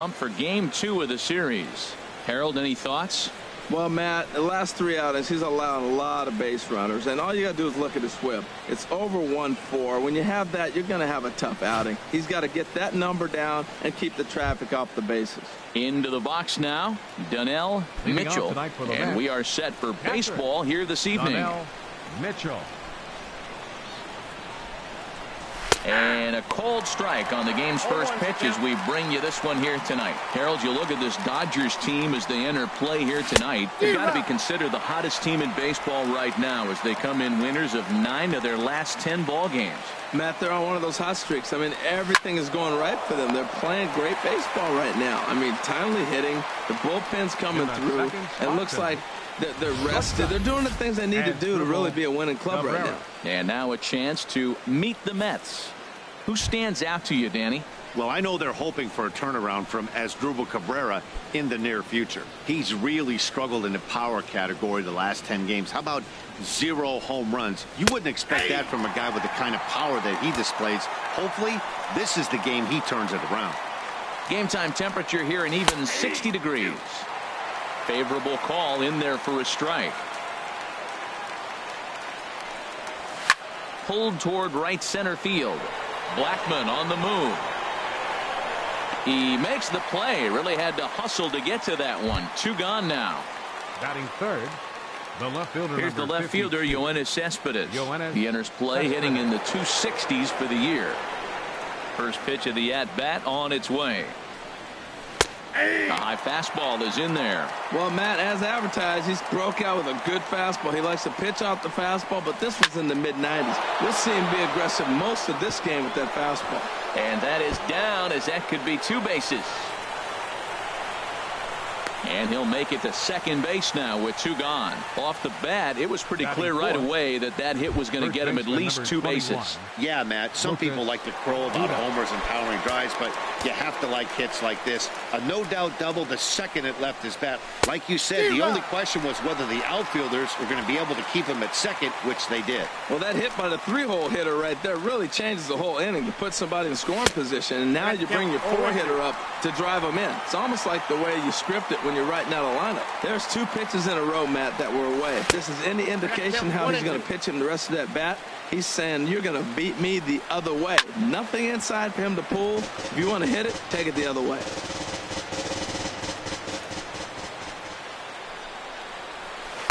For game 2 of the series. Harold, any thoughts? Well, Matt, the last 3 outings, he's allowed a lot of base runners, and all you got to do is look at his whip. It's over 1-4. When you have that, you're going to have a tough outing. He's got to get that number down and keep the traffic off the bases. Into the box now, Donnell Mitchell, and we are set for baseball here this evening. Donnell Mitchell. And a cold strike on the game's first pitch as we bring you this one here tonight. Harold, you look at this Dodgers team as they enter play here tonight. They've got to be considered the hottest team in baseball right now as they come in winners of 9 of their last 10 ball games. Matt, they're on one of those hot streaks. I mean, everything is going right for them. They're playing great baseball right now. I mean, timely hitting, the bullpen's coming through. It looks like they're rested. They're doing the things they need to do to really be a winning club right now. And now a chance to meet the Mets. Who stands out to you, Danny? Well, I know they're hoping for a turnaround from Asdrubal Cabrera in the near future. He's really struggled in the power category the last 10 games. How about 0 home runs? You wouldn't expect that from a guy with the kind of power that he displays. Hopefully, this is the game he turns it around. Game time temperature here an even 60 degrees. Favorable call in there for a strike. Pulled toward right center field. Blackmon on the move. He makes the play. Really had to hustle to get to that one. 2 gone now. Batting third, the left fielder. Here's the left fielder, Yoenis Cespedes. He enters play hitting in the 260s for the year. First pitch of the at-bat on its way. A high fastball is in there. Well, Matt, as advertised, he's broke out with a good fastball. He likes to pitch off the fastball, but this was in the mid-90s. We'll see him be aggressive most of this game with that fastball. And that is down, as that could be 2 bases. And he'll make it to second base now with 2 gone. Off the bat, it was pretty clear right away that that hit was going to get him at least 2 bases. Yeah, Matt, some people like to crow about homers and powering drives, but you have to like hits like this. A no-doubt double the second it left his bat. Like you said, the only question was whether the outfielders were going to be able to keep him at second, which they did. Well, that hit by the 3-hole hitter right there really changes the whole inning to put somebody in scoring position, and now you bring your 4-hitter up to drive them in. It's almost like the way you script it when you're writing out a lineup. There's 2 pitches in a row, Matt, that were away. If this is any indication how he's going to pitch him the rest of that bat, he's saying you're going to beat me the other way. Nothing inside for him to pull. If you want to hit it, take it the other way.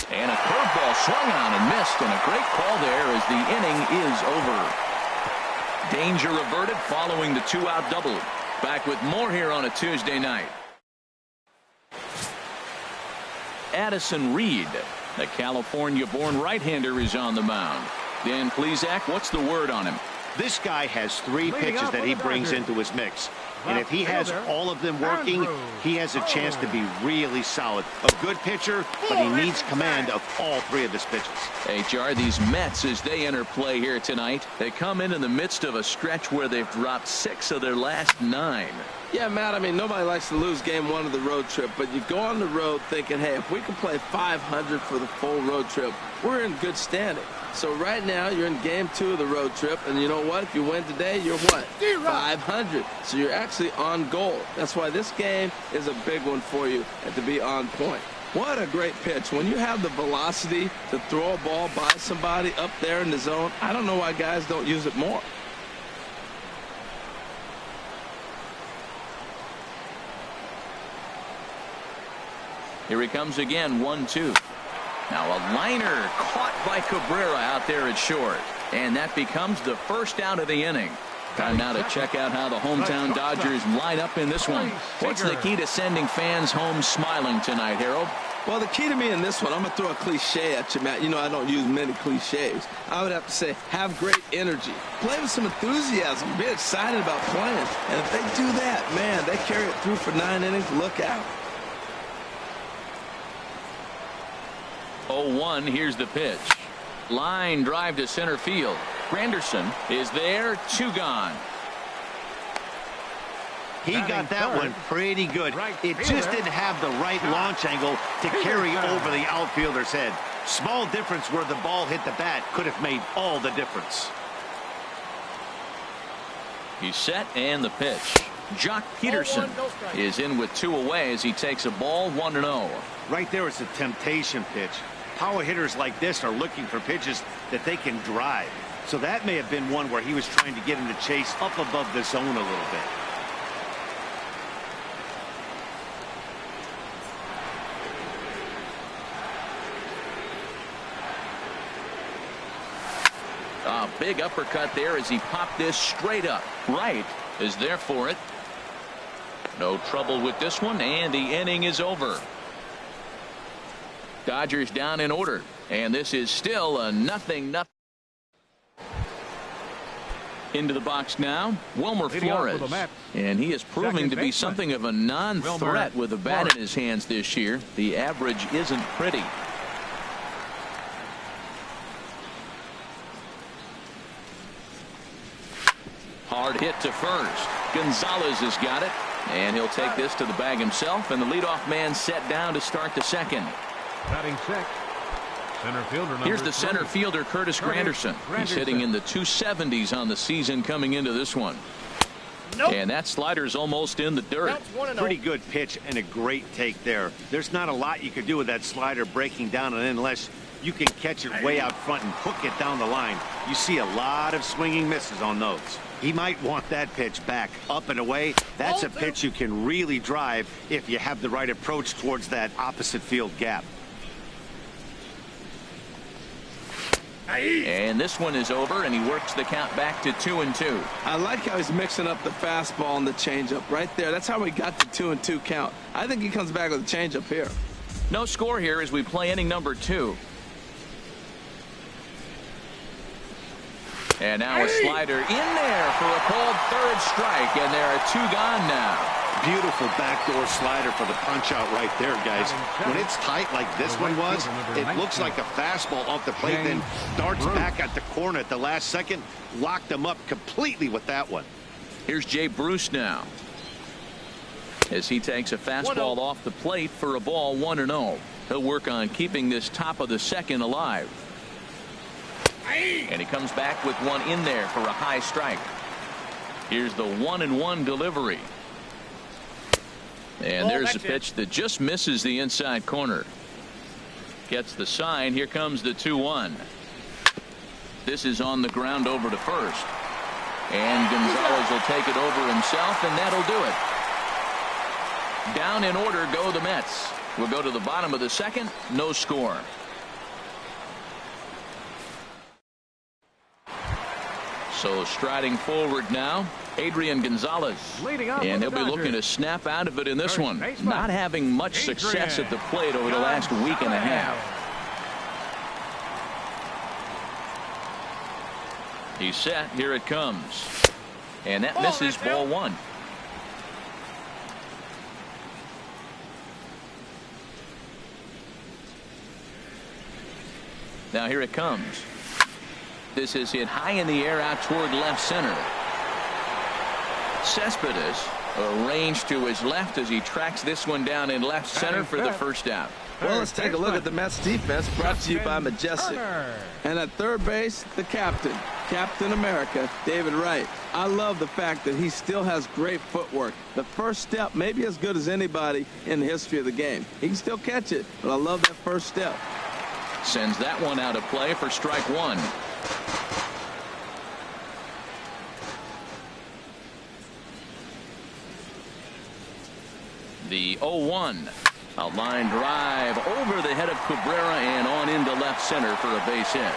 And a curveball swung on and missed, and a great call there as the inning is over. Danger averted following the 2-out double. Back with more here on a Tuesday night. Addison Reed, the California-born right-hander, is on the mound. Dan Plesac, what's the word on him? This guy has 3 pitches that he brings into his mix. And if he has all of them working, he has a chance to be really solid. A good pitcher, but he needs command of all 3 of his pitches. HR, these Mets, as they enter play here tonight, they come in the midst of a stretch where they've dropped 6 of their last 9. Yeah, Matt, I mean, nobody likes to lose game 1 of the road trip, but you go on the road thinking, hey, if we can play 500 for the full road trip, we're in good standing. So right now, you're in game 2 of the road trip, and you know what? If you win today, you're what? 500. So you're actually on goal. That's why this game is a big one for you and to be on point. What a great pitch. When you have the velocity to throw a ball by somebody up there in the zone, I don't know why guys don't use it more. Here he comes again, 1-2. Now a liner caught by Cabrera out there at short. And that becomes the first out of the inning. Time now to check out how the hometown Dodgers line up in this one. What's the key to sending fans home smiling tonight, Harold? Well, the key to me in this one, I'm going to throw a cliche at you, Matt. You know I don't use many cliches. I would have to say have great energy. Play with some enthusiasm. Be excited about playing. And if they do that, man, they carry it through for 9 innings. Look out. 0-1, here's the pitch. Line drive to center field. Granderson is there, 2 gone. He got that one pretty good. It just didn't have the right launch angle to carry over the outfielder's head. Small difference where the ball hit the bat could have made all the difference. He's set, and the pitch. Jock Peterson is in with 2 away as he takes a ball 1-0. Right there is a temptation pitch. Power hitters like this are looking for pitches that they can drive. So that may have been one where he was trying to get him to chase up above the zone a little bit. A big uppercut there as he popped this straight up. Right is there for it. No trouble with this one, and the inning is over. Dodgers down in order, and this is still a 0-0. Into the box now, Wilmer Flores, and he is proving to be something of a non-threat with a bat in his hands this year. The average isn't pretty. Hard hit to first. Gonzalez has got it, and he'll take this to the bag himself, and the leadoff man set down to start the second. Batting sixth, center fielder number Here's the center fielder, Curtis Granderson. He's hitting in the 270s on the season coming into this one. And that slider's almost in the dirt. Pretty good pitch and a great take there. There's not a lot you could do with that slider breaking down and in unless you can catch it way out front and hook it down the line. You see a lot of swinging misses on those. He might want that pitch back up and away. That's a pitch you can really drive if you have the right approach towards that opposite field gap. And this one is over, and he works the count back to 2-2. I like how he's mixing up the fastball and the changeup right there. That's how we got the 2-2 count. I think he comes back with a changeup here. No score here as we play inning number 2. And now a slider in there for a called third strike, and there are 2 gone now. Beautiful backdoor slider for the punch out right there, guys. When it's tight like this one was, it looks like a fastball off the plate, then darts back at the corner at the last second. Locked him up completely with that one. Here's Jay Bruce now as he takes a fastball off the plate for a ball 1-0. He'll work on keeping this top of the second alive. And he comes back with one in there for a high strike. Here's the 1-1 delivery. And there's a pitch that just misses the inside corner. Gets the sign. Here comes the 2-1. This is on the ground over to first. And Gonzalez will take it over himself, and that'll do it. Down in order go the Mets. We'll go to the bottom of the second. No score. So striding forward now, Adrian Gonzalez. And he'll be looking to snap out of it in this one. Not having much success at the plate over the last week and a half. He's set. Here it comes. And that misses ball 1. Now here it comes. This is hit high in the air out toward left center. Cespedes arranged to his left as he tracks this one down in left center for the first out. Well, let's take a look at the Mets defense, brought to you by Majestic. And at third base, the captain, Captain America, David Wright. I love the fact that he still has great footwork. The first step may be as good as anybody in the history of the game. He can still catch it, but I love that first step. Sends that one out of play for strike 1. The 0-1. A line drive over the head of Cabrera and on into left center for a base hit.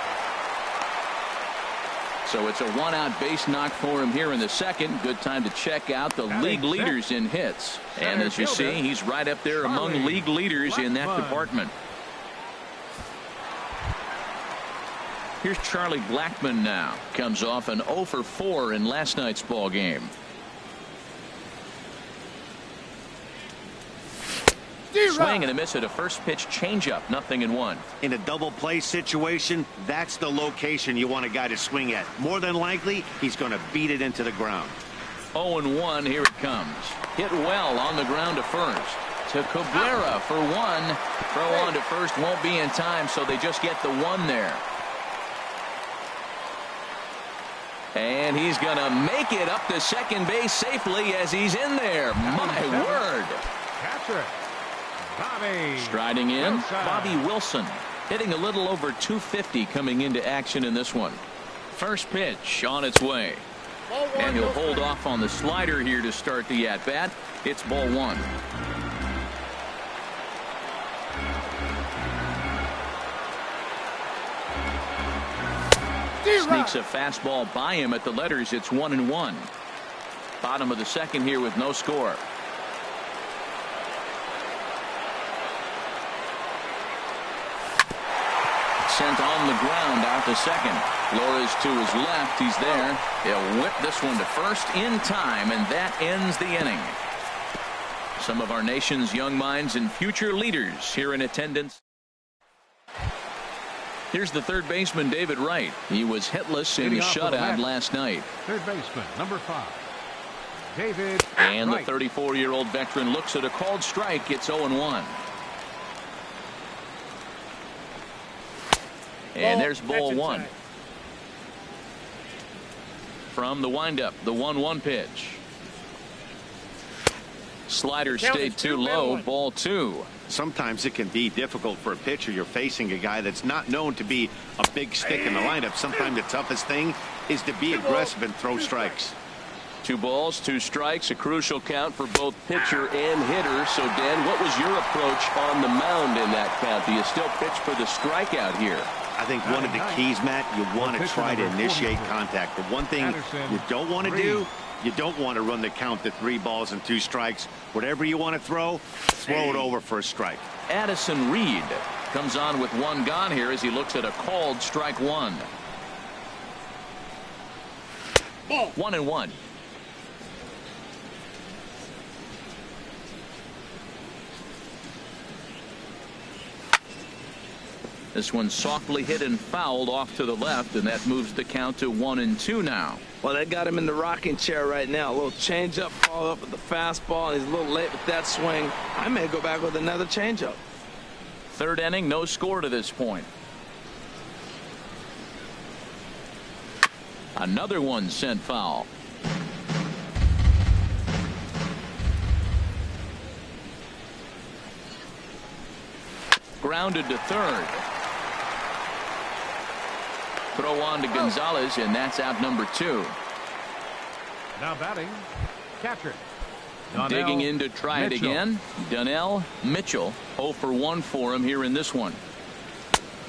So it's a 1-out base knock for him here in the second. Good time to check out the league leaders in hits. And as you see, he's right up there among league leaders in that department. Here's Charlie Blackmon now. Comes off an 0 for 4 in last night's ball game. Swing and a miss at a first pitch changeup. 0-1. In a double play situation, that's the location you want a guy to swing at. More than likely, he's going to beat it into the ground. 0-1. Here it comes. Hit well on the ground to first. To Cabrera for 1. Throw on to first won't be in time, so they just get the 1 there. And he's going to make it up to second base safely as he's in there. My word. Catcher, Bobby. Striding in, Wilson. Bobby Wilson. Hitting a little over 250 coming into action in this one. First pitch on its way. And he'll hold off on the slider here to start the at-bat. It's ball one. Sneaks a fastball by him at the letters. It's 1-1. Bottom of the second here with no score. Sent on the ground out to second. Flores to his left. He's there. He'll whip this one to first in time, and that ends the inning. Some of our nation's young minds and future leaders here in attendance. Here's the third baseman, David Wright. He was hitless in his shutout last night. Third baseman, number 5, David And Wright. the 34-year-old veteran looks at a called strike. It's 0-1. And there's ball one. From the windup, the 1-1 pitch. Slider stayed too low. Ball two. Sometimes it can be difficult for a pitcher. You're facing a guy that's not known to be a big stick in the lineup. Sometimes the toughest thing is to be aggressive and throw strikes. 2 balls, 2 strikes, a crucial count for both pitcher and hitter. So, Dan, what was your approach on the mound in that count? Do you still pitch for the strikeout here? I think one of the keys, Matt, you want to try to initiate contact. The one thing you don't want to do, you don't want to run the count to 3 balls and 2 strikes. Whatever you want to throw it over for a strike. Addison Reed comes on with 1 gone here as he looks at a called strike 1. 1-1. This one softly hit and fouled off to the left, and that moves the count to 1-2 now. Well, that got him in the rocking chair right now. A little changeup, followed up with the fastball, and he's a little late with that swing. I may go back with another changeup. Third inning, no score to this point. Another one sent foul. Grounded to third. Throw on to Gonzalez, and that's out number 2. Now batting, catcher. Digging in to try it again. Donnell Mitchell, 0 for 1 for him here in this one.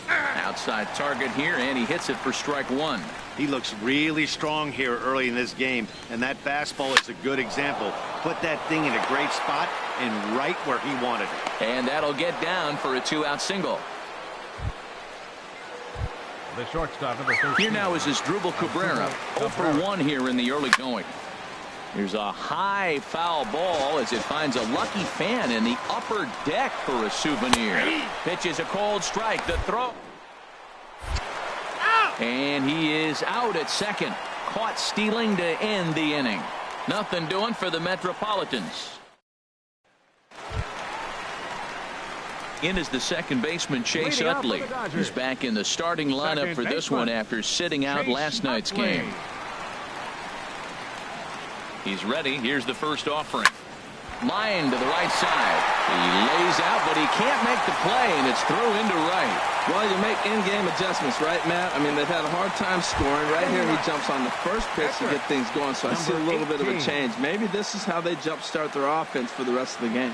Outside target here, and he hits it for strike 1. He looks really strong here early in this game, and that fastball is a good example. Put that thing in a great spot and right where he wanted it. And that'll get down for a 2-out single. The shortstop, number 13. Here now is Asdrubal Cabrera, 0 for 1 here in the early going. Here's a high foul ball as it finds a lucky fan in the upper deck for a souvenir. Pitches a cold strike. The throw. And he is out at second. Caught stealing to end the inning. Nothing doing for the Metropolitans. In is the second baseman, Chase Utley. He's back in the starting lineup for this one after sitting out last night's game. He's ready. Here's the first offering. Line to the right side. He lays out, but he can't make the play, and it's through into right. Well, you make in-game adjustments, right, Matt? I mean, they've had a hard time scoring. Right here, he jumps on the first pitch to get things going, so I see a little bit of a change. Maybe this is how they jumpstart their offense for the rest of the game.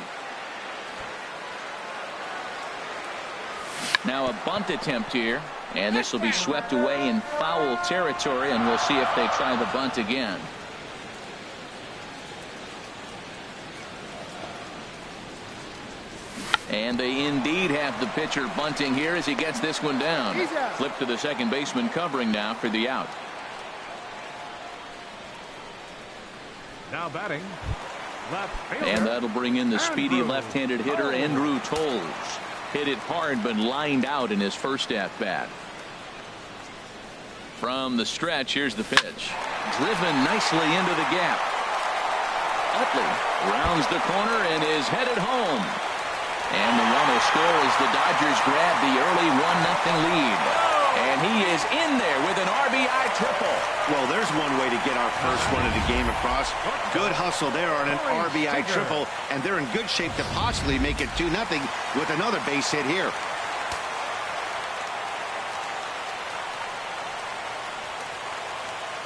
Now a bunt attempt here, and this will be swept away in foul territory, and we'll see if they try the bunt again. And they indeed have the pitcher bunting here as he gets this one down. Flip to the second baseman covering now for the out. Now batting, left fielder. And that'll bring in the speedy left-handed hitter Andrew Toles. Hit it hard but lined out in his first at-bat. From the stretch, here's the pitch. Driven nicely into the gap. Utley rounds the corner and is headed home. And the run will score as the Dodgers grab the early 1-0 lead. And he is in there with an RBI triple. Well, there's one way to get our first run of the game across. Good hustle there on an RBI triple, and they're in good shape to possibly make it 2-0 with another base hit here.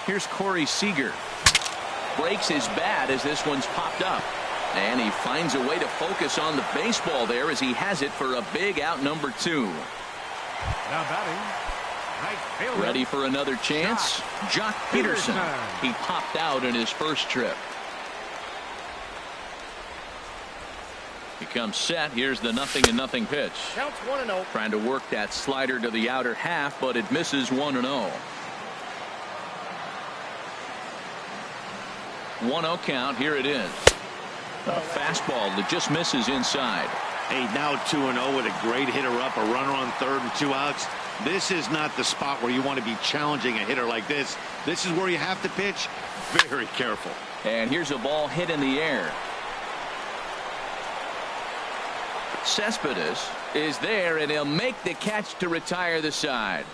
Here's Corey Seager. Breaks his bat as this one's popped up. And he finds a way to focus on the baseball there as he has it for a big out number 2. Now batting. Right fielder. Ready for another chance? Jock Peterson. He popped out in his first trip. He comes set. Here's the 0-0 pitch. Counts 1-0. Trying to work that slider to the outer half, but it misses 1-0. 1-0 count. Here it is. A fastball that just misses inside. Hey, now 2-0 with a great hitter up, a runner on third and 2 outs. This is not the spot where you want to be challenging a hitter like this. This is where you have to pitch very careful. And here's a ball hit in the air. Cespedes is there, and he'll make the catch to retire the side.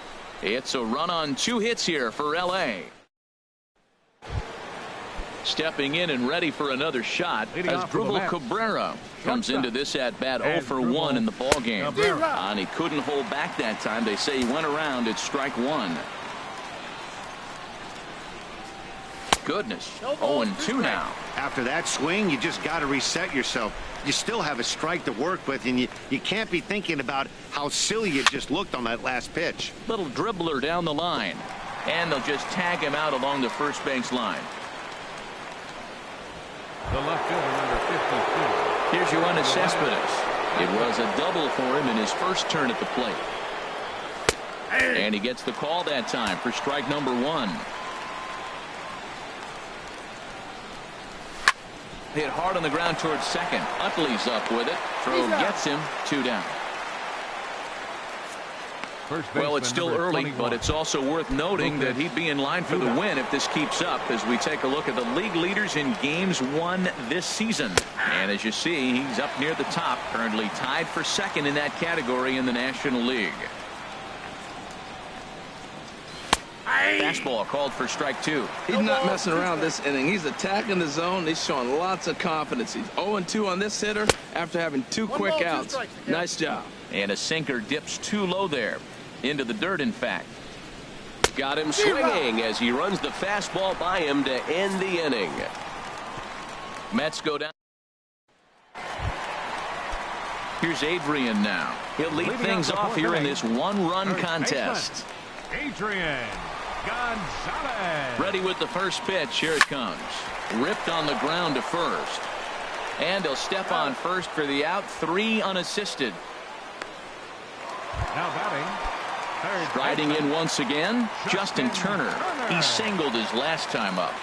It's a run on 2 hits here for L.A. Stepping in and ready for another shot as Drupal Cabrera comes into this at bat 0 for 1 in the ball game. And he couldn't hold back that time. They say he went around at strike 1. Goodness, 0-2 now. After that swing, you just got to reset yourself. You still have a strike to work with, and you can't be thinking about how silly you just looked on that last pitch. Little dribbler down the line, and they'll just tag him out along the first base line. The left fielder, number 52. Here's Yoenis Cespedes. It was a double for him in his first turn at the plate. And he gets the call that time for strike number 1. Hit hard on the ground towards second. Utley's up with it. Throw gets him. 2 down. Well, it's still early, but it's also worth noting that he'd be in line for the win if this keeps up as we take a look at the league leaders in games won this season. And as you see, he's up near the top, currently tied for second in that category in the National League. Fastball called for strike 2. He's not messing around this inning. He's attacking the zone. He's showing lots of confidence. He's 0-2 on this hitter after having 2 quick outs. Nice job. And a sinker dips too low there. Into the dirt, in fact. Got him swinging as he runs the fastball by him to end the inning. Mets go down. Here's Adrian now. He'll lead things off here in this 1-run contest. Adrian Gonzalez. Ready with the first pitch. Here it comes. Ripped on the ground to first. And he'll step on first for the out. 3 unassisted. Now batting. Riding in once again, Justin Turner. He singled his last time up.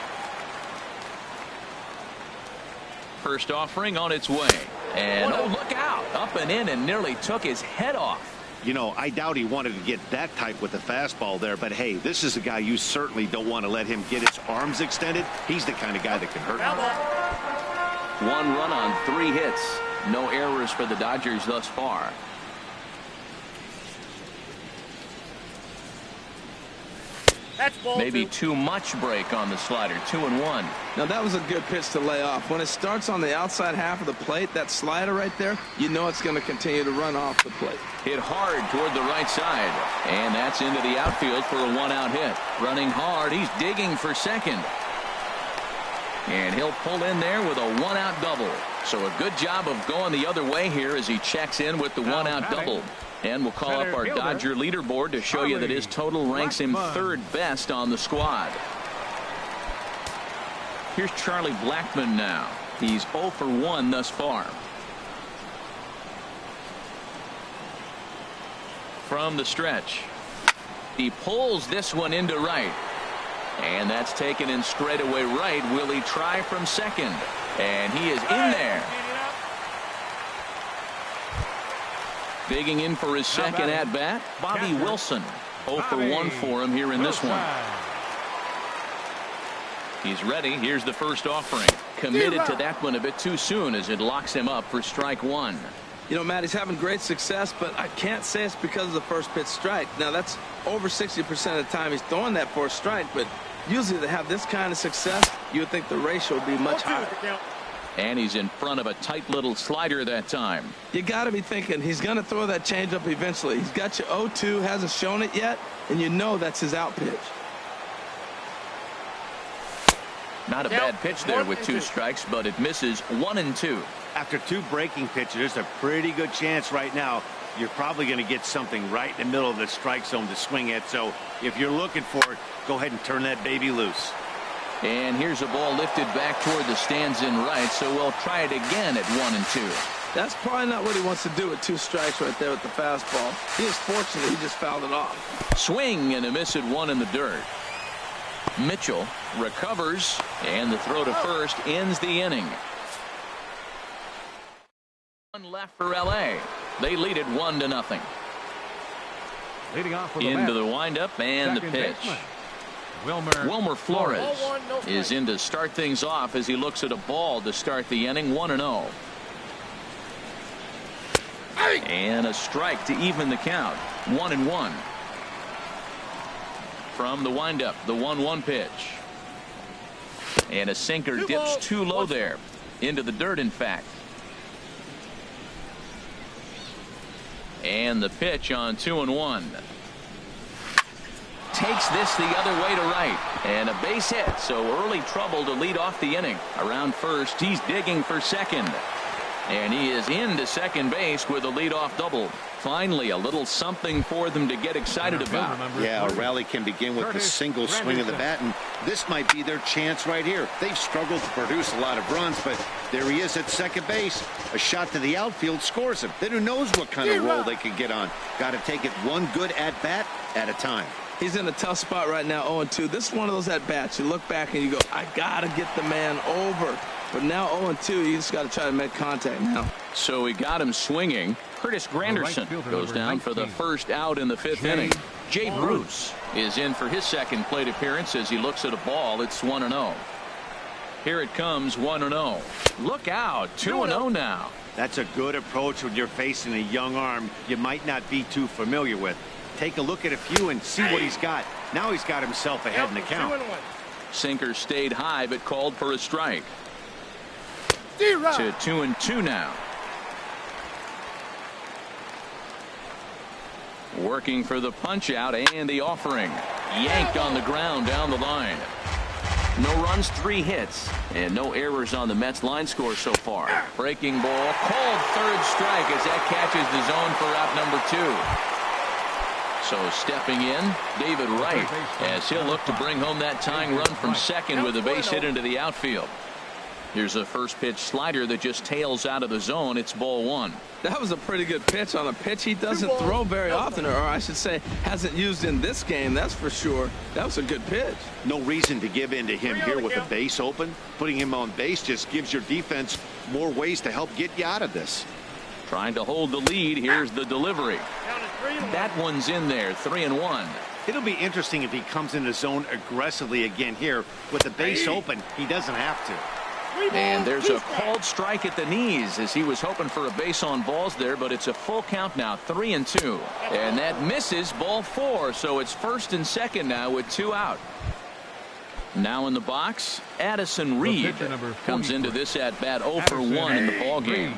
First offering on its way. And oh, look out. Up and in and nearly took his head off. You know, I doubt he wanted to get that tight with the fastball there, but hey, this is a guy you certainly don't want to let him get his arms extended. He's the kind of guy that can hurt you. 1 run on 3 hits. No errors for the Dodgers thus far. That's ball Maybe 2. too much break on the slider. 2-1. Now that was a good pitch to lay off. When it starts on the outside half of the plate, that slider right there, you know it's going to continue to run off the plate. Hit hard toward the right side. And that's into the outfield for a 1-out hit. Running hard. He's digging for second. And he'll pull in there with a 1-out double. So a good job of going the other way here as he checks in with the 1-out double. And we'll call up our Dodger leaderboard to show you that his total ranks him 3rd best on the squad. Here's Charlie Blackmon now. He's 0 for 1 thus far. From the stretch. He pulls this one into right. And that's taken in straightaway right. Will he try from second? And he is in there. Digging in for his second at-bat, Bobby Wilson. 0 for 1 for him here in this one. He's ready. Here's the first offering. Committed to that one a bit too soon as it locks him up for strike 1. You know, Matt, he's having great success, but I can't say it's because of the first pitch strike. Now, that's over 60% of the time he's throwing that for a strike, but usually to have this kind of success, you would think the ratio would be much higher. And he's in front of a tight little slider that time. You got to be thinking he's going to throw that changeup eventually. He's got you 0-2, hasn't shown it yet, and you know that's his out pitch. Not a bad pitch there with 2 strikes, but it misses 1-2. After 2 breaking pitches, there's a pretty good chance right now you're probably going to get something right in the middle of the strike zone to swing at. So if you're looking for it, go ahead and turn that baby loose. And here's a ball lifted back toward the stands in right, so we'll try it again at 1-2. That's probably not what he wants to do with 2 strikes right there with the fastball. He is fortunate he just fouled it off. Swing and a miss at 1 in the dirt. Mitchell recovers, and the throw to first ends the inning. 1 left for L.A. They lead it 1-0. Leading off with Into the windup and the pitch. Wilmer Flores is in to start things off as he looks at a ball to start the inning. 1-0. And a strike to even the count. 1-1. From the windup, the 1-1 pitch. And a sinker dips too low there. Into the dirt, in fact. And the pitch on 2-1. Takes this the other way to right. And a base hit, so early trouble to lead off the inning. Around first, he's digging for second. And he is into second base with a leadoff double. Finally, a little something for them to get excited about. Yeah, a rally can begin with a single swing of the bat, and this might be their chance right here. They've struggled to produce a lot of runs, but there he is at second base. A shot to the outfield scores him. Then who knows what kind of roll they could get on. Got to take it one good at-bat at a time. He's in a tough spot right now, 0-2. This is one of those at-bats. You look back and you go, I got to get the man over. But now 0-2, you just got to try to make contact now. So he got him swinging. Curtis Granderson goes down for the first out in the 5th inning. Jay Bruce is in for his second plate appearance as he looks at a ball. It's 1-0. Here it comes, 1-0. Look out, 2-0 now. That's a good approach when you're facing a young arm you might not be too familiar with. Take a look at a few and see what he's got. Now he's got himself ahead in the count. Sinker stayed high but called for a strike. To 2-2 now. Working for the punch out and the offering. Yanked on the ground down the line. No runs, 3 hits, and no errors on the Mets line score so far. Breaking ball, called third strike as that catches the zone for out number 2. So stepping in, David Wright, as he'll look to bring home that tying run from second with a base hit into the outfield. Here's a first pitch slider that just tails out of the zone. It's ball 1. That was a pretty good pitch on a pitch he doesn't throw very often, or I should say hasn't used in this game, that's for sure. That was a good pitch. No reason to give in to him here with the base open. Putting him on base just gives your defense more ways to help get you out of this. Trying to hold the lead. Here's the delivery. That one's in there. 3-1. It'll be interesting if he comes in the zone aggressively again here. With the base open, he doesn't have to. And there's a called strike at the knees as he was hoping for a base on balls there, but it's a full count now, 3-2. And that misses, ball 4, so it's first and second now with 2 out. Now in the box, Addison Reed comes into this at bat 0 for 1 in the ball game.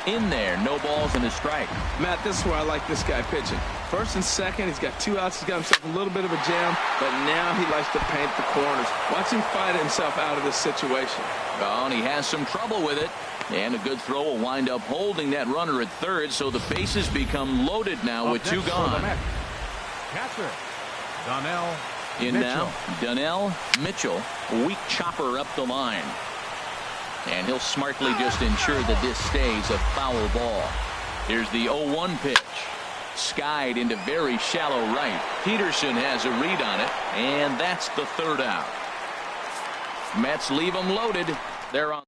In there, no balls and a strike. Matt, this is where I like this guy pitching. First and second, he's got 2 outs. He's got himself a little bit of a jam, but now he likes to paint the corners. Watch him fight himself out of this situation. Oh, and he has some trouble with it. And a good throw will wind up holding that runner at third, so the bases become loaded now with 2 gone. Catcher, Donnell in Mitchell. now, Donnell Mitchell, weak chopper up the line. And he'll smartly just ensure that this stays a foul ball. Here's the 0-1 pitch. Skied into very shallow right. Peterson has a read on it, and that's the 3rd out. Mets leave them loaded. They're on.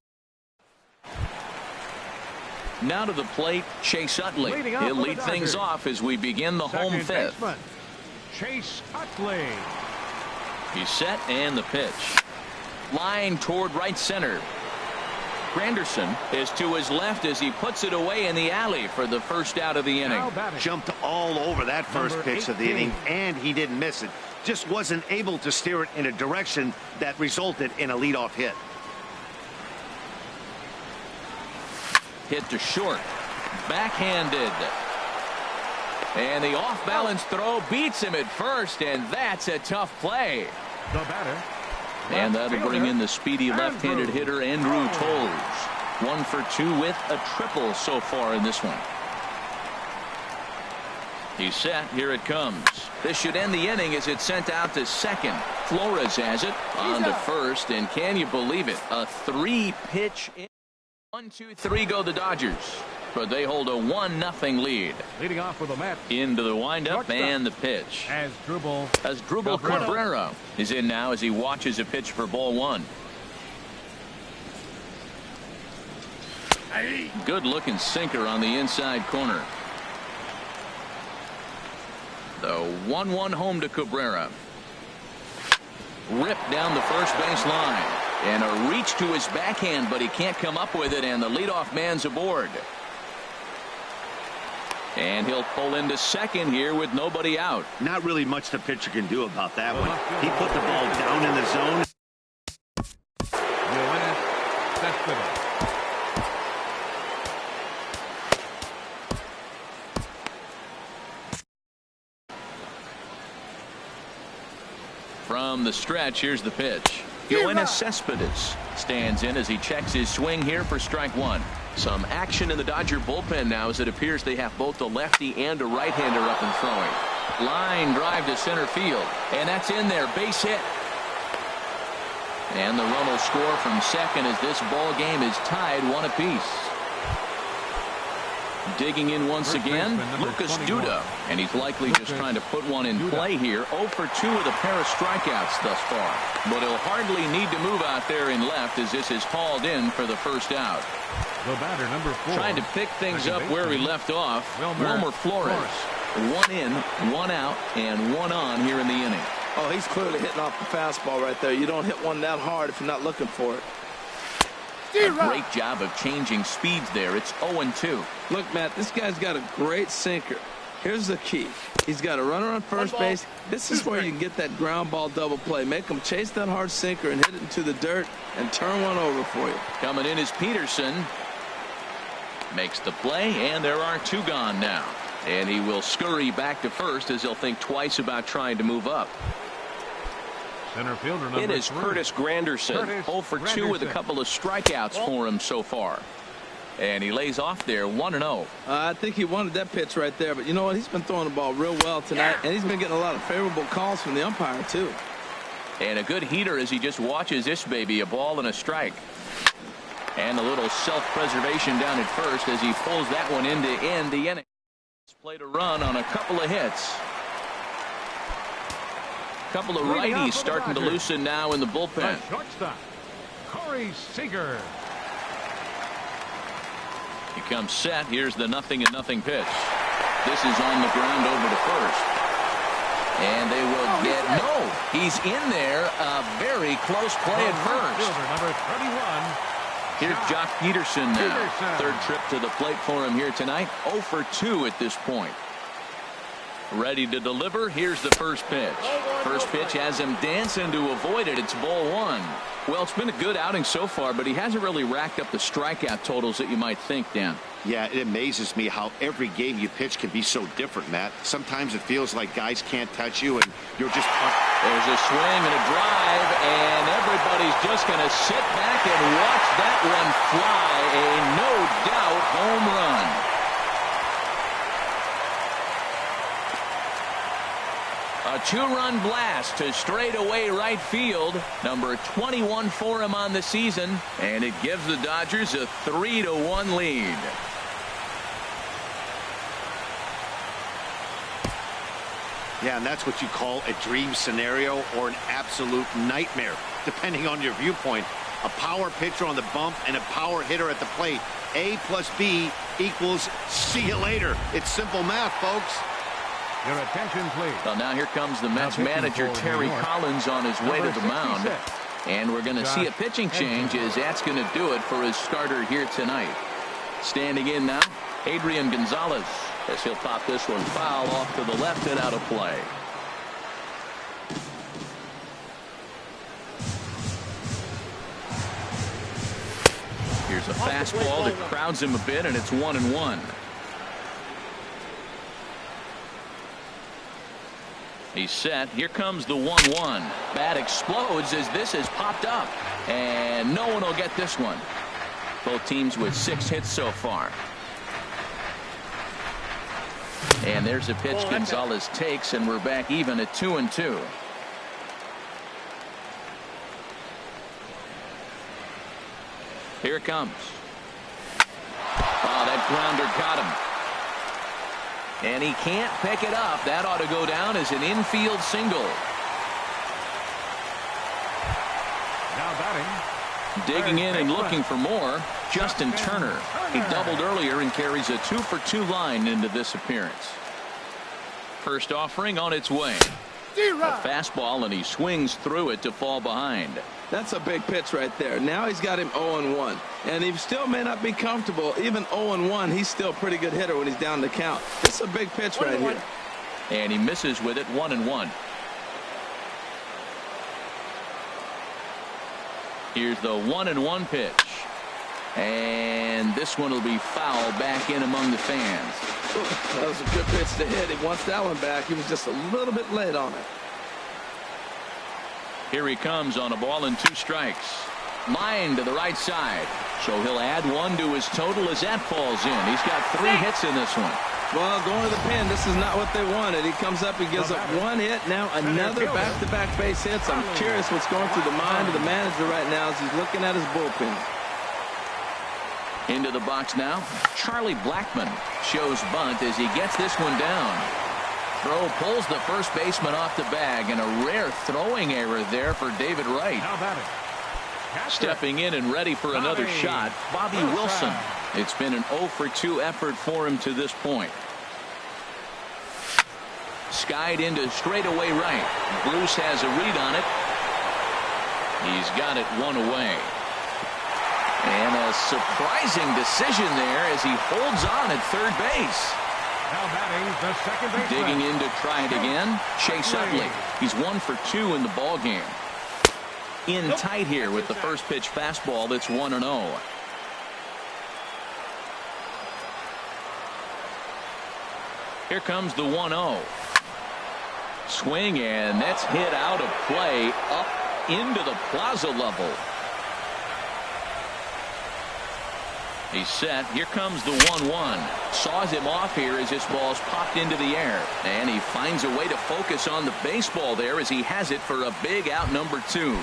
Now to the plate, Chase Utley. He'll lead things off as we begin the home 5th. Baseman, Chase Utley. He's set and the pitch. Line toward right center. Granderson is to his left as he puts it away in the alley for the first out of the inning. Now batting. Jumped all over that first Number pitch of the 18. inning, and he didn't miss it. Just wasn't able to steer it in a direction that resulted in a leadoff hit. Hit to short. Backhanded. And the off-balance throw beats him at first, and that's a tough play. The batter. And that'll Left bring fielder, in the speedy left-handed Andrew. hitter Andrew Toles. 1 for 2 with a triple so far in this one. He's set. Here it comes. This should end the inning as it's sent out to second. Flores has it on to first, and can you believe it? A 3-pitch in. 1, 2, 3 go the Dodgers, but they hold a 1-0 lead. Leading off with the Mets. Into the windup Shortstop. and the pitch. Asdrubal Cabrera is in now as he watches a pitch for ball 1. Good looking sinker on the inside corner. The 1-1 home to Cabrera. Ripped down the first base line. And a reach to his backhand, but he can't come up with it, and the leadoff man's aboard. And he'll pull into second here with nobody out. Not really much the pitcher can do about that one. He put the ball down in the zone. Yoenis Cespedes. From the stretch, here's the pitch. Yoenis Cespedes stands in as he checks his swing here for strike 1. Some action in the Dodger bullpen now as it appears they have both a lefty and a right-hander up and throwing. Line drive to center field, and that's in there. Base hit. And the run will score from second as this ball game is tied 1 apiece. Digging in once again, Lucas Duda, and he's likely just trying to put one in play here. 0 for 2 with a pair of strikeouts thus far, but he'll hardly need to move out there in left as this is hauled in for the first out. The batter, number 4. Trying to pick things up where we left off. Wilmer Flores. 1 in, 1 out, and 1 on here in the inning. Oh, he's clearly hitting off the fastball right there. You don't hit one that hard if you're not looking for it. A great job of changing speeds there. It's 0-2. Look, Matt, this guy's got a great sinker. Here's the key. He's got a runner on first base. This is where you can get that ground ball double play. Make him chase that hard sinker and hit it into the dirt and turn one over for you. Coming in is Peterson. Makes the play, and there are 2 gone now. And he will scurry back to first as he'll think twice about trying to move up. Center fielder, number 3. It is Curtis Granderson. 0 for 2 with a couple of strikeouts for him so far. And he lays off there 1-0. I think he wanted that pitch right there, but you know what? He's been throwing the ball real well tonight, and he's been getting a lot of favorable calls from the umpire, too. And a good heater as he just watches this baby, a ball and a strike. And a little self-preservation down at first as he pulls that one in to end the inning. He's played a run on a couple of hits. Couple of righties starting to loosen now in the bullpen. The shortstop, Corey Seager. He comes set. Here's the 0-0 pitch. This is on the ground over to first. And they will get no. He's in there. A very close play at first. Fielder, number 31. Here's Jock Peterson now. Third trip to the plate for him here tonight. 0 for 2 at this point. Ready to deliver. Here's the first pitch. First pitch has him dancing to avoid it. It's ball 1. Well, it's been a good outing so far, but he hasn't really racked up the strikeout totals that you might think, Dan. Yeah, it amazes me how every game you pitch can be so different, Matt. Sometimes it feels like guys can't touch you and you're just... There's a swing and a drive, and everybody's just going to sit back and watch that one fly. A no-doubt home run. A 2-run blast to straightaway right field. Number 21 for him on the season. And it gives the Dodgers a 3-1 lead. Yeah, and that's what you call a dream scenario or an absolute nightmare, depending on your viewpoint. A power pitcher on the bump and a power hitter at the plate. A plus B equals see you later. It's simple math, folks. Your attention, please. Well, now here comes the Mets manager, Terry Collins, on his way to the mound. And we're going to see a pitching change as that's going to do it for his starter here tonight. Standing in now, Adrian Gonzalez, as he'll pop this one foul off to the left and out of play. Here's a fastball that crowds him a bit, and it's 1-1. He's set. Here comes the 1-1. Bat explodes as this has popped up, and no one will get this one. Both teams with 6 hits so far. And there's a pitch Gonzalez takes, and we're back even at 2-2. Here it comes. Oh, that grounder got him. And he can't pick it up. That ought to go down as an infield single. Now batting. Digging in and looking for more, Justin Turner. He doubled earlier and carries a 2-for-2 line into this appearance. First offering on its way. A fastball, and he swings through it to fall behind. That's a big pitch right there. Now he's got him 0-1. And he still may not be comfortable. Even 0-1, he's still a pretty good hitter when he's down the count. This is a big pitch right here. And he misses with it, 1-1. Here's the 1-1 pitch. And this one will be fouled back in among the fans. Ooh, that was a good pitch to hit. He wants that one back. He was just a little bit late on it. Here he comes on a ball and 2 strikes. Line to the right side. So he'll add 1 to his total as that falls in. He's got 3 hits in this one. Well, going to the pin, this is not what they wanted. He comes up, he gives up 1 hit, now another back-to-back base hits. I'm curious what's going through the mind of the manager right now as he's looking at his bullpen. Into the box now. Charlie Blackmon shows bunt as he gets this one down. Throw pulls the first baseman off the bag, and a rare throwing error there for David Wright. Now batting. Stepping in and ready for another shot, Bobby Wilson. It's been an 0-for-2 effort for him to this point. Skied into straightaway right. Bruce has a read on it. He's got it 1 away. And a surprising decision there as he holds on at third base. Now batting the second baseman. Digging in to try it again. Chase Utley. He's 1 for 2 in the ball game. In tight here with the first pitch fastball that's 1-0. Here comes the 1-0. Swing, and that's hit out of play up into the plaza level. He's set. Here comes the 1-1. Saws him off here as this ball's popped into the air. And he finds a way to focus on the baseball there as he has it for a big out number 2.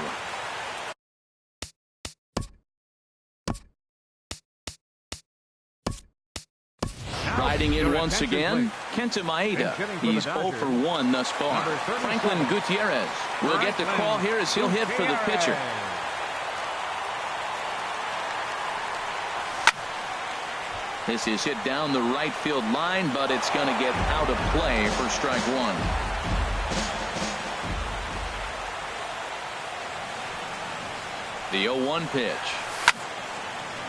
Riding in once again, Kenta Maeda. He's 0 for 1 thus far. Franklin Gutierrez will get the call here as he'll hit for the pitcher. This is hit down the right field line, but it's going to get out of play for strike 1. The 0-1 pitch.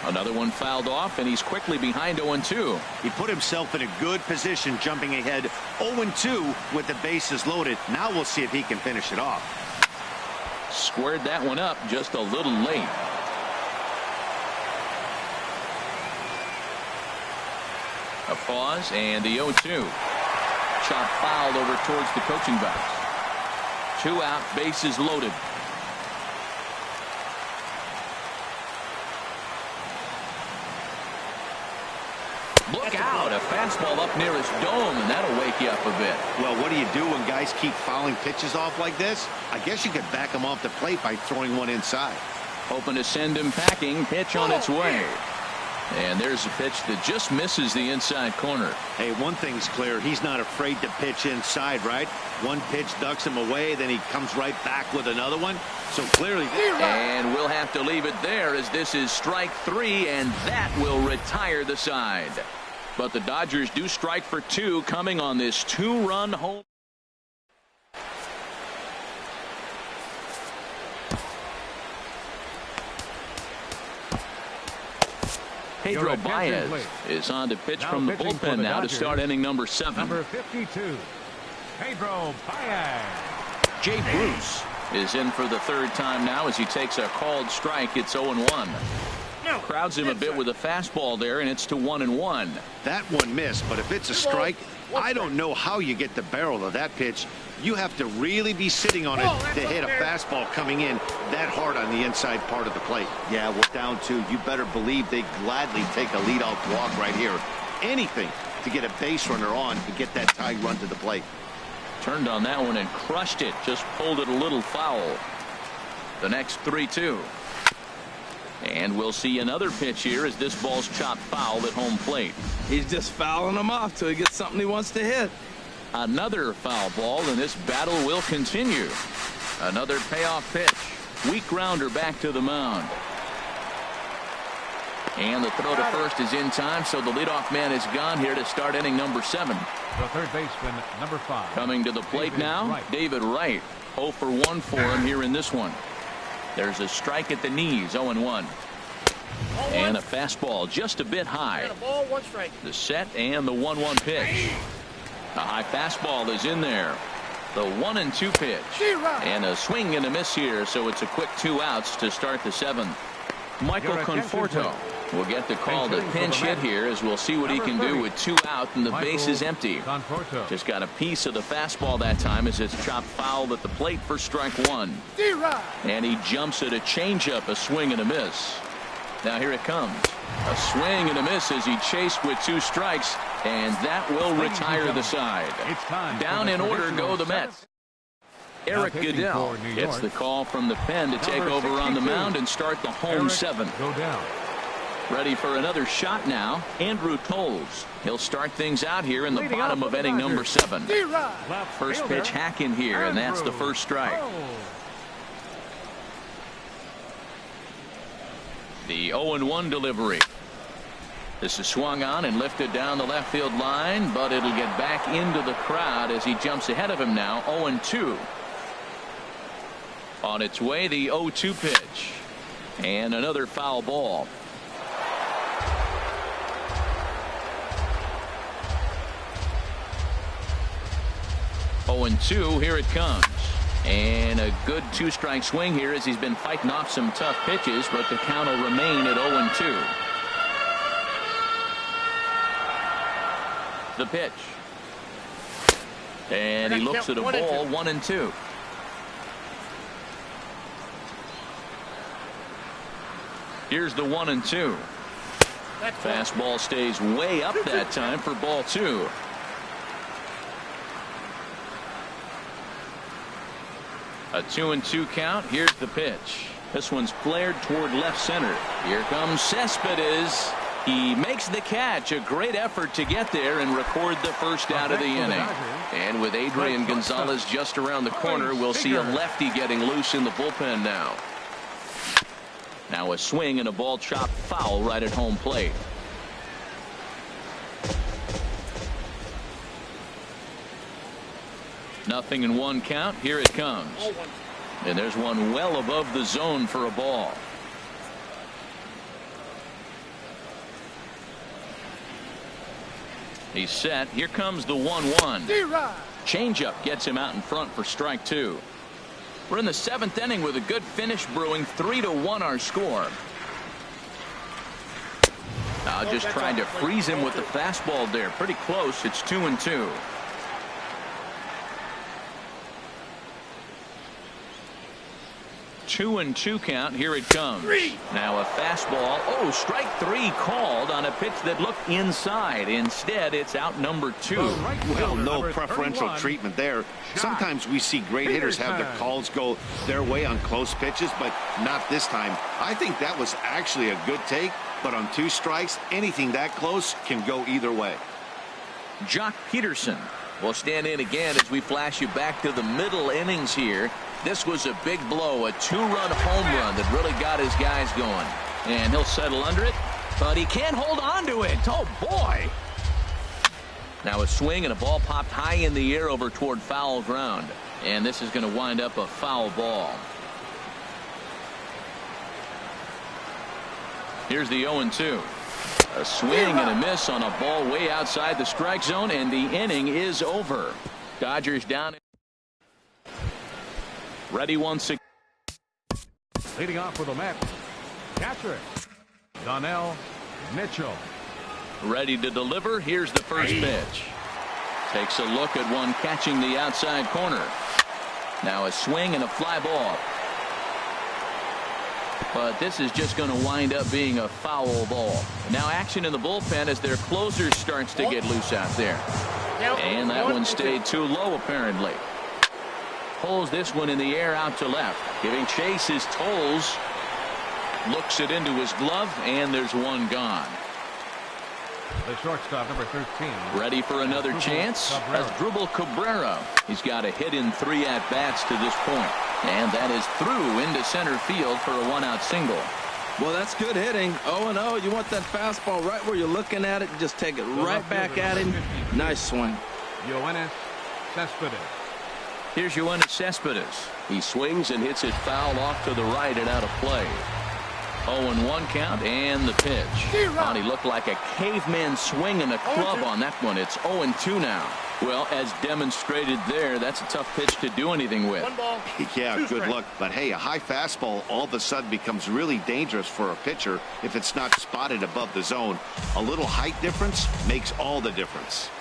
Another one fouled off, and he's quickly behind 0-2. He put himself in a good position, jumping ahead 0-2 with the bases loaded. Now we'll see if he can finish it off. Squared that one up just a little late. A pause, and the 0-2. Shot fouled over towards the coaching box. 2 out, bases loaded. Look out, a fastball up near his dome, and that'll wake you up a bit. Well, what do you do when guys keep fouling pitches off like this? I guess you could back him off the plate by throwing one inside. Hoping to send him packing. Pitch on its way. And there's a pitch that just misses the inside corner. Hey, one thing's clear. He's not afraid to pitch inside, right? One pitch ducks him away, then he comes right back with another one. So clearly. And we'll have to leave it there as this is strike 3, and that will retire the side. But the Dodgers do strike for 2 coming on this 2-run home. Pedro Baez is on to pitch from the bullpen now to start inning number 7. Number 52, Pedro Baez. Jay Bruce is in for the third time now as he takes a called strike. It's 0-1. Crowds him a bit with a fastball there, and it's to 1-1. That one missed, but if it's a strike, I don't know how you get the barrel of that pitch. You have to really be sitting on it to hit a fastball coming in that hard on the inside part of the plate. Yeah, we're down 2. You better believe they gladly take a leadoff walk right here. Anything to get a base runner on to get that tie run to the plate. Turned on that one and crushed it. Just pulled it a little foul. The next 3-2. And we'll see another pitch here as this ball's chopped foul at home plate. He's just fouling him off till he gets something he wants to hit. Another foul ball, and this battle will continue. Another payoff pitch. Weak grounder back to the mound. And the throw to first is in time, so the leadoff man is gone here to start inning number 7. The third baseman, number 5. Coming to the plate now, David Wright. 0 for 1 for him here in this one. There's a strike at the knees, 0-1. And a fastball just a bit high. Ball, 1 strike. The set and the 1-1 pitch. A high fastball is in there. The 1-2 pitch. And a swing and a miss here, so it's a quick 2 outs to start the 7th. Michael Conforto will get the call to pinch hit here as we'll see what he can do with 2 out and the base is empty. Just got a piece of the fastball that time as it's chopped foul at the plate for strike 1. And he jumps at a changeup, a swing and a miss. Now here it comes. A swing and a miss as he chased with 2 strikes, and that will retire the side. Down in order go the Mets. Eric Goodell gets the call from the pen to take over on the mound and start the home 7. Ready for another shot now, Andrew Toles. He'll start things out here in the bottom of inning number 7. First pitch hack in here, and that's the first strike. The 0-1 delivery. This is swung on and lifted down the left field line, but it'll get back into the crowd as he jumps ahead of him now. 0-2. On its way, the 0-2 pitch. And another foul ball. Two, here it comes. And a good 2-strike swing here as he's been fighting off some tough pitches, but the count will remain at 0-2. The pitch. And he looks at a ball, 1-2. Here's the 1-2. Fastball stays way up that time for ball 2. A 2-2 count. Here's the pitch. This one's flared toward left center. Here comes Cespedes. He makes the catch. A great effort to get there and record the first out of the inning. And with Adrian Gonzalez just around the corner, we'll see a lefty getting loose in the bullpen now. Now a swing and a ball chopped foul right at home plate. Nothing in 1 count. Here it comes. And there's one well above the zone for a ball. He's set. Here comes the 1-1. Changeup gets him out in front for strike 2. We're in the 7th inning with a good finish brewing. 3-1 our score. Just trying to freeze him with the fastball there. Pretty close. It's 2-2. 2-2 count. Here it comes. Now a fastball. Oh, strike 3 called on a pitch that looked inside. Instead, it's out number 2. Well, no preferential treatment there. Sometimes we see great hitters have their calls go their way on close pitches, but not this time. I think that was actually a good take, but on 2 strikes, anything that close can go either way. Jock Peterson will stand in again as we flash you back to the middle innings here. This was a big blow, a 2-run home run that really got his guys going. And he'll settle under it, but he can't hold on to it. Oh, boy. Now a swing and a ball popped high in the air over toward foul ground. And this is going to wind up a foul ball. Here's the 0-2. A swing and a miss on a ball way outside the strike zone, and the inning is over. Dodgers down. Ready once again. Leading off for the Mets, catcher Donnell Mitchell. Ready to deliver. Here's the first pitch. Takes a look at one catching the outside corner. Now a swing and a fly ball. But this is just going to wind up being a foul ball. Now action in the bullpen as their closer starts to get loose out there. And that one stayed too low apparently. Pulls this one in the air out to left. Giving chase is Toles. Looks it into his glove, and there's one gone. The shortstop, number 13. Ready for another chance? Asdrubal Cabrera. He's got a hit in 3 at-bats to this point. And that is through into center field for a 1-out single. Well, that's good hitting. 0-0. You want that fastball right where you're looking at it. Just take it right back at him. Nice swing. Yoenis Cespedes. Here's Yoenis Cespedes. He swings and hits it foul off to the right and out of play. 0-1 count and the pitch. Oh, he looked like a caveman swinging a club on that one. It's 0-2 now. Well, as demonstrated there, that's a tough pitch to do anything with. One ball. Yeah, good luck. But hey, a high fastball all of a sudden becomes really dangerous for a pitcher if it's not spotted above the zone. A little height difference makes all the difference.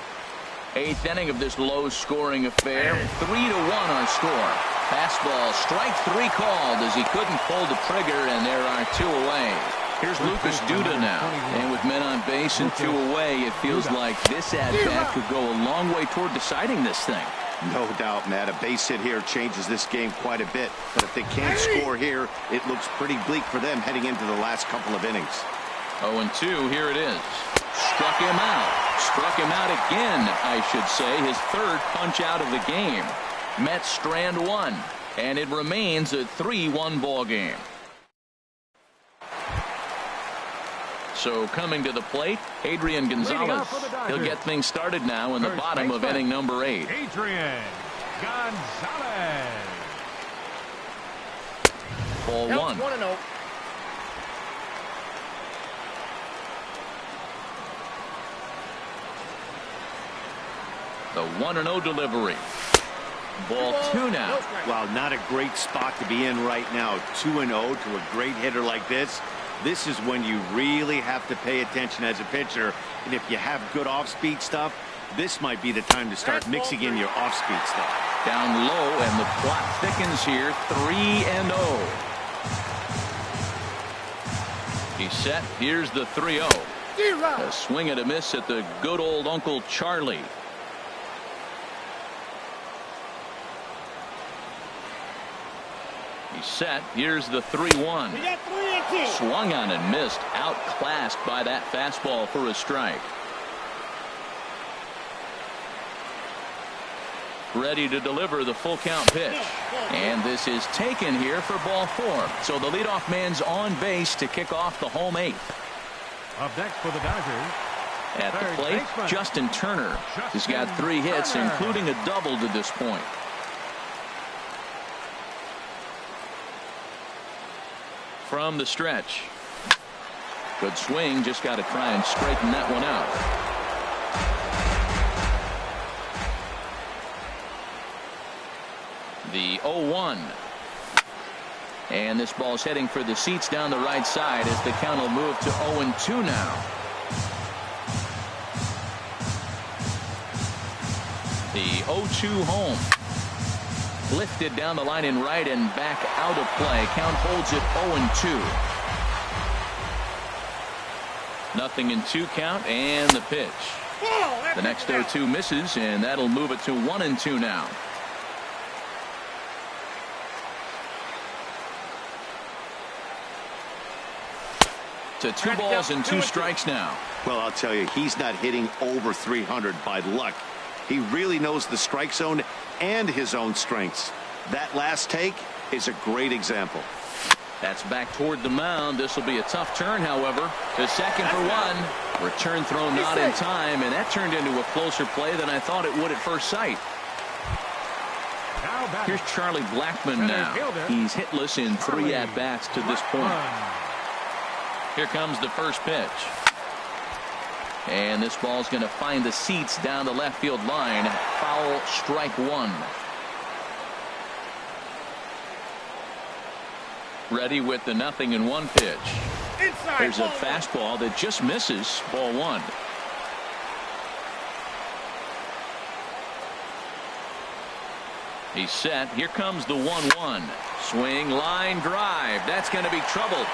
8th inning of this low-scoring affair. 3-1 our score. Fastball, strike 3 called as he couldn't pull the trigger, and there are 2 away. Here's Lucas Duda now. And with men on base and 2 away, it feels like this at-bat could go a long way toward deciding this thing. No doubt, Matt. A base hit here changes this game quite a bit. But if they can't score here, it looks pretty bleak for them heading into the last couple of innings. 0-2, here it is. Struck him out. Struck him out again, I should say. His 3rd punch out of the game. Mets strand 1, and it remains a 3-1 ball game. So coming to the plate, Adrian Gonzalez. He'll get things started now in the bottom of inning number 8. Adrian Gonzalez. Ball 1. 1-0. The 1-0 delivery. Ball 2 now. Well, not a great spot to be in right now. 2-0 to a great hitter like this. This is when you really have to pay attention as a pitcher. And if you have good off-speed stuff, this might be the time to start mixing in your off-speed stuff. Down low, and the plot thickens here. 3-0. He's set. Here's the 3-0. A swing and a miss at the good old Uncle Charlie. He's set. Here's the 3-1. Swung on and missed. Outclassed by that fastball for a strike. Ready to deliver the full count pitch. And this is taken here for ball 4. So the leadoff man's on base to kick off the home 8th. Up next for the Dodgers. At the plate, Justin Turner. He's got 3 hits, including a double to this point. From the stretch. Good swing. Just got to try and straighten that one out. The 0-1. And this ball's heading for the seats down the right side as the count will move to 0-2 now. The 0-2 home. Lifted down the line in right and back out of play. Count holds it 0-2. Nothing in 2 count, and the pitch. The next 0-2 misses, and that'll move it to 1-2 now. To 2 balls and 2 strikes now. Well, I'll tell you, he's not hitting over 300 by luck. He really knows the strike zone and his own strengths. That last take is a great example. That's back toward the mound. This will be a tough turn, however. The second for 1. Return throw not in time, and that turned into a closer play than I thought it would at first sight. Here's Charlie Blackmon now. He's hitless in 3 at-bats to this point. Here comes the first pitch. And this ball's going to find the seats down the left field line. Foul, strike one. Ready with the 0-1 pitch. Inside. There's a fastball that just misses. Ball one. He's set. Here comes the 1-1. Swing, line drive. That's going to be trouble.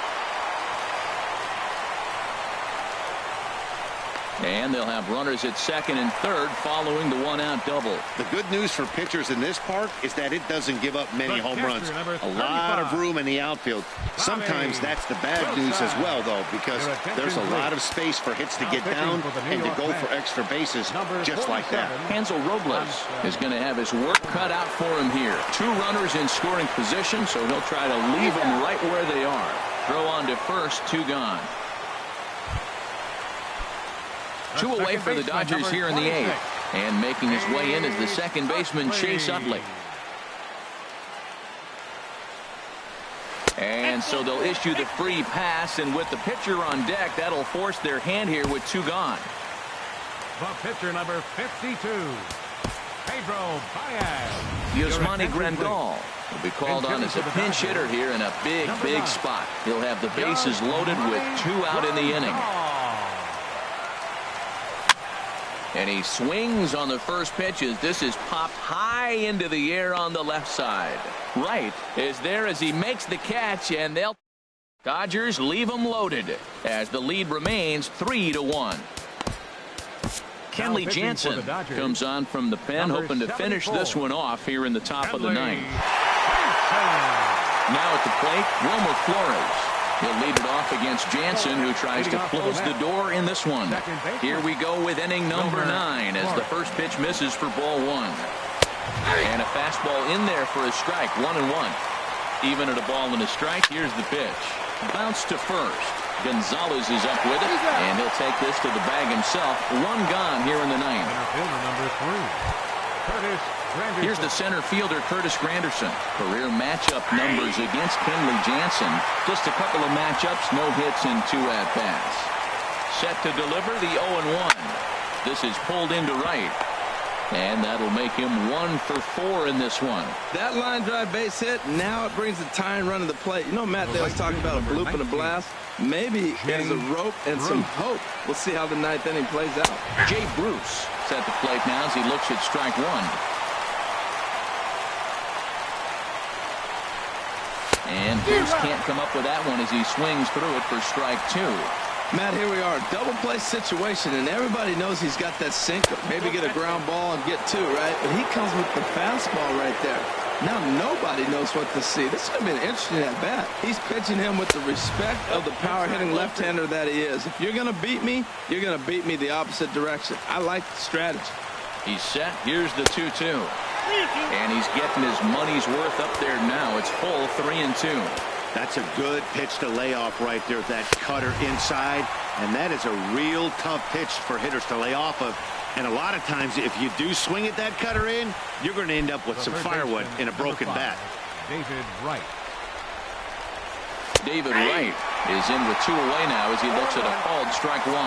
And they'll have runners at second and third following the one-out double. The good news for pitchers in this park is that it doesn't give up many home runs. A lot of room in the outfield. Sometimes that's the bad news as well, though, because there's a lot of space for hits to get down and to go for extra bases just like that. Hansel Robles is going to have his work cut out for him here. 2 runners in scoring position, so he'll try to leave them right where they are. Throw on to first, 2 gone. 2 away for the Dodgers here in the 8th. And making his way in is the second baseman, Chase Utley. And so they'll issue the free pass, and with the pitcher on deck, that'll force their hand here with 2 gone. The pitcher, number 52, Pedro Baez. Yasmani Grandal will be called on as a pinch hitter here in a big spot. He'll have the bases loaded with 2 out in the inning. And he swings on the first pitch as this is popped high into the air on the left side. Right is there as he makes the catch, and they'll Dodgers leave them loaded as the lead remains 3-1. Kenley Jansen comes on from the pen, hoping to finish this one off here in the top of the 9th. Now at the plate, Wilmer Flores. He'll lead it off against Jansen, who tries to close the door in this one. Here we go with inning number 9 as the first pitch misses for ball 1. And a fastball in there for a strike, 1-1. Even at a ball and a strike, here's the pitch. Bounce to first. Gonzalez is up with it, and he'll take this to the bag himself. 1 gone here in the 9th. Number 3, Curtis Granderson. Here's the center fielder, Curtis Granderson. Career matchup numbers against Kenley Jansen. Just a couple of matchups, no hits and 2 at-bats. Set to deliver the 0-1. This is pulled into right. And that'll make him 1 for 4 in this one. That line drive base hit, now it brings the tying run to the plate. You know, Matt, they always talk about a bloop and a blast. Maybe there's a rope and some hope. We'll see how the 9th inning plays out. Jay Bruce at the plate now as he looks at strike 1. And Bruce can't come up with that one as he swings through it for strike 2. Matt, here we are, double play situation, and everybody knows he's got that sinker. Maybe get a ground ball and get 2, right? But he comes with the fastball right there. Now nobody knows what to see. This is going to be an interesting at-bat. He's pitching him with the respect of the power-hitting left-hander that he is. If you're going to beat me, you're going to beat me the opposite direction. I like the strategy. He's set. Here's the 2-2. And he's getting his money's worth up there now. It's full 3-2. That's a good pitch to lay off right there, that cutter inside. And that is a real tough pitch for hitters to lay off of. And a lot of times, if you do swing at that cutter in, you're going to end up with some firewood in a broken bat. David Wright. David Wright is in with 2 away now as he looks at a called strike 1.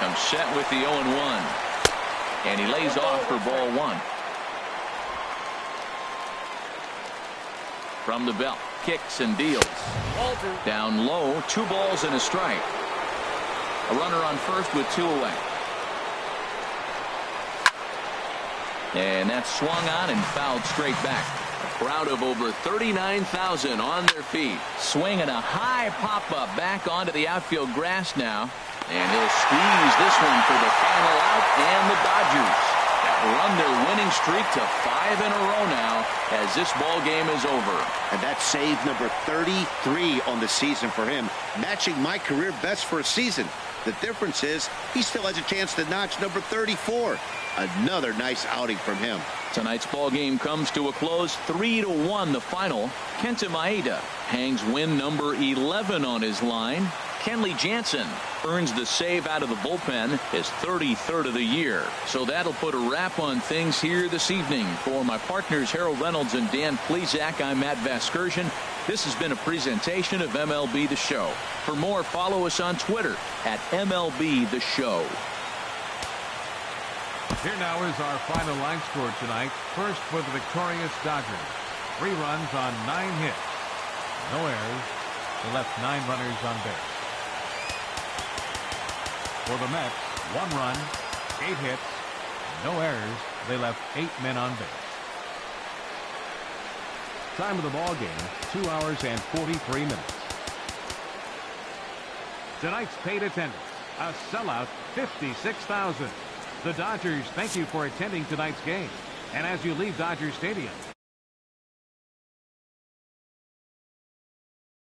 Comes set with the 0-1. And he lays off for ball 1. From the belt, kicks and deals. Down low, 2 balls and a strike. A runner on first with 2 away. And that's swung on and fouled straight back. A crowd of over 39,000 on their feet. Swinging a high pop-up back onto the outfield grass now. And he'll squeeze this one for the final out, and the Dodgers run their winning streak to 5 in a row now as this ball game is over. And that's save number 33 on the season for him, matching my career best for a season. The difference is he still has a chance to notch number 34. Another nice outing from him. Tonight's ball game comes to a close, 3-1 the final. Kenta Maeda hangs win number 11 on his line. Kenley Jansen earns the save out of the bullpen, his 33rd of the year. So that'll put a wrap on things here this evening. For my partners Harold Reynolds and Dan Plesac, I'm Matt Vasgersian. This has been a presentation of MLB The Show. For more, follow us on Twitter at MLB The Show. Here now is our final line score tonight. First for the victorious Dodgers. 3 runs on 9 hits. No errors. They left 9 runners on base. For the Mets, 1 run, 8 hits, no errors. They left 8 men on base. Time of the ball game, 2 hours and 43 minutes. Tonight's paid attendance, a sellout 56,000. The Dodgers thank you for attending tonight's game. And as you leave Dodger Stadium,